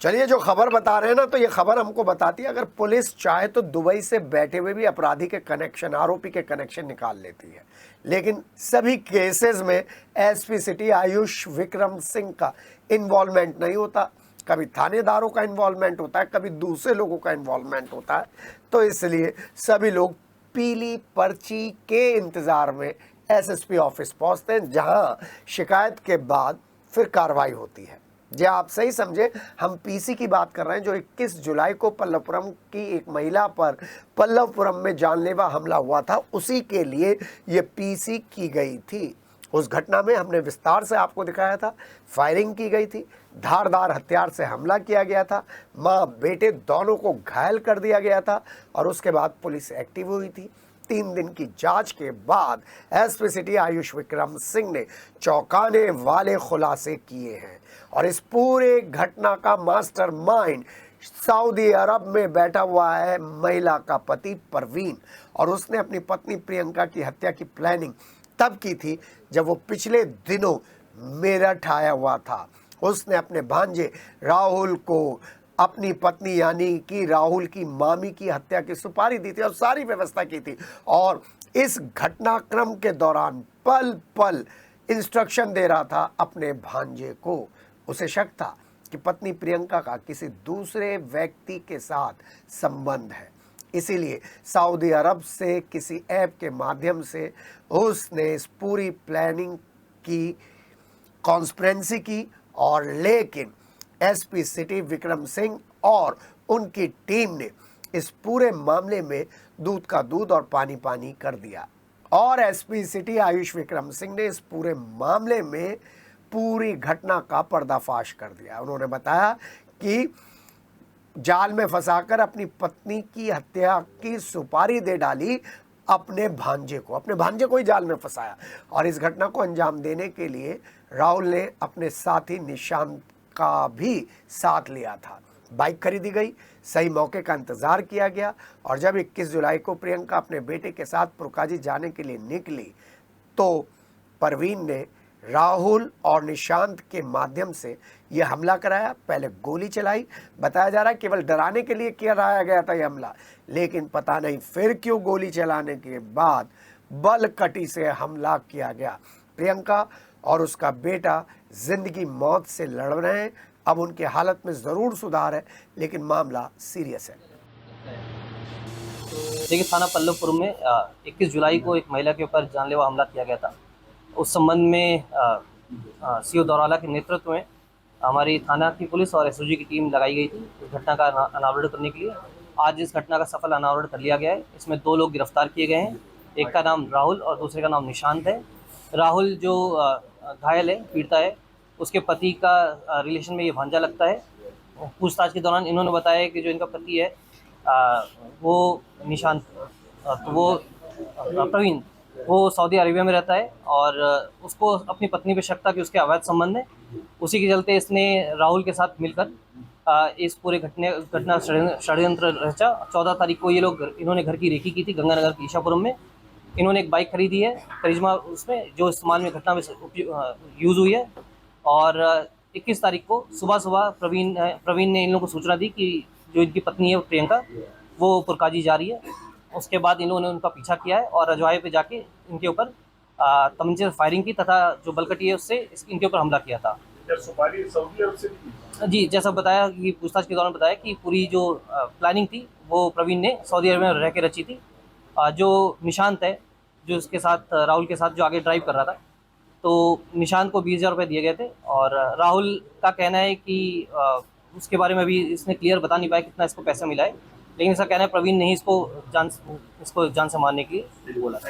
चलिए, जो खबर बता रहे हैं ना, तो ये खबर हमको बताती है अगर पुलिस चाहे तो दुबई से बैठे हुए भी अपराधी के कनेक्शन, आरोपी के कनेक्शन निकाल लेती है। लेकिन सभी केसेस में एसपी सिटी आयुष विक्रम सिंह का इन्वॉल्वमेंट नहीं होता। कभी थानेदारों का इन्वॉल्वमेंट होता है, कभी दूसरे लोगों का इन्वॉल्वमेंट होता है। तो इसलिए सभी लोग पीली पर्ची के इंतज़ार में एसएसपी ऑफिस पहुंचते हैं, जहां शिकायत के बाद फिर कार्रवाई होती है। जी, आप सही समझे, हम पीसी की बात कर रहे हैं, जो 21 जुलाई को पल्लवपुरम की एक महिला पर पल्लवपुरम में जानलेवा हमला हुआ था। उसी के लिए ये पीसी की गई थी। उस घटना में हमने विस्तार से आपको दिखाया था। फायरिंग की गई थी, धारदार हथियार से हमला किया गया था, माँ बेटे दोनों को घायल कर दिया गया था और उसके बाद पुलिस एक्टिव हुई थी। 3 दिन की जांच के बाद एसपी सिटी आयुष विक्रम सिंह ने चौंकाने वाले खुलासे किए हैं और इस पूरे घटना का मास्टरमाइंड सऊदी अरब में बैठा हुआ है महिला का पति परवीन। और उसने अपनी पत्नी प्रियंका की हत्या की प्लानिंग तब की थी जब वो पिछले दिनों मेरठ आया हुआ था। उसने अपने भांजे राहुल को अपनी पत्नी यानी कि राहुल की मामी की हत्या की सुपारी दी थी और सारी व्यवस्था की थी। और इस घटनाक्रम के दौरान पल पल इंस्ट्रक्शन दे रहा था अपने भांजे को। उसे शक था कि पत्नी प्रियंका का किसी दूसरे व्यक्ति के साथ संबंध है, इसीलिए सऊदी अरब से किसी ऐप के माध्यम से उसने इस पूरी प्लानिंग की, कॉन्स्पिरेंसी की। और लेकिन एसपी सिटी विक्रम सिंह और उनकी टीम ने इस पूरे मामले में दूध का दूध और पानी पानी कर दिया। और एसपी सिटी आयुष विक्रम सिंह ने इस पूरे मामले में पूरी घटना का पर्दाफाश कर दिया। उन्होंने बताया कि जाल में फंसाकर अपनी पत्नी की हत्या की सुपारी दे डाली अपने भांजे को ही जाल में फंसाया। और इस घटना को अंजाम देने के लिए राहुल ने अपने साथी निशांत का भी साथ लिया था। बाइक खरीदी गई, सही मौके का इंतजार किया गया और जब 21 जुलाई को प्रियंका अपने बेटे के साथ पुरकाजी जाने के लिए निकली तो परवीन ने राहुल और निशांत के माध्यम से यह हमला कराया। पहले गोली चलाई, बताया जा रहा है केवल डराने के लिए कराया गया था यह हमला, लेकिन पता नहीं फिर क्यों गोली चलाने के बाद बलकटी से हमला किया गया। प्रियंका और उसका बेटा जिंदगी मौत से लड़ रहे हैं। अब उनकी हालत में ज़रूर सुधार है, लेकिन मामला सीरियस है। देखिए, थाना पल्लवपुरम में 21 जुलाई को एक महिला के ऊपर जानलेवा हमला किया गया था। उस संबंध में सीओ दौराला के नेतृत्व में हमारी थाना की पुलिस और एसओजी की टीम लगाई गई थी इस घटना का अनावरण करने के लिए। आज इस घटना का सफल अनावरण कर लिया गया है। इसमें 2 लोग गिरफ्तार किए गए हैं। एक का नाम राहुल और दूसरे का नाम निशांत है। राहुल जो घायल है, पीड़िता है, उसके पति का रिलेशन में ये भांजा लगता है। पूछताछ के दौरान इन्होंने बताया कि जो इनका पति है वो निशांत, तो वो प्रवीण, वो सऊदी अरेबिया में रहता है और उसको अपनी पत्नी पे शक था कि उसके अवैध संबंध है। उसी के चलते इसने राहुल के साथ मिलकर इस पूरे घटना षड्यंत्र रचा। 14 तारीख को ये लोग इन्होंने घर की रेकी की थी गंगानगर के ईशापुरम में। इन्होंने एक बाइक खरीदी है करिश्मा, उसमें जो इस्तेमाल में घटना में यूज़ हुई है। और 21 तारीख को सुबह प्रवीण ने इन लोगों को सूचना दी कि जो इनकी पत्नी है प्रियंका, वो पुरकाजी जा रही है। उसके बाद इन्होंने उनका पीछा किया है और रजवाए पे जाके इनके ऊपर तमंचे से फायरिंग की तथा जो बलकटी है उससे इनके ऊपर हमला किया था। सऊदी अरब से जी, जैसा बताया कि पूछताछ के दौरान बताया कि पूरी जो प्लानिंग थी वो प्रवीण ने सऊदी अरब में रह के रची थी। जो निशांत है, जो उसके साथ राहुल के साथ जो आगे ड्राइव कर रहा था, तो निशांत को 20,000 रुपये दिए गए थे। और राहुल का कहना है कि उसके बारे में अभी इसने क्लियर बता नहीं पाया कितना इसको पैसा मिला है, लेकिन इसका कहना है प्रवीण ने ही इसको जान से मारने के लिए बोला था।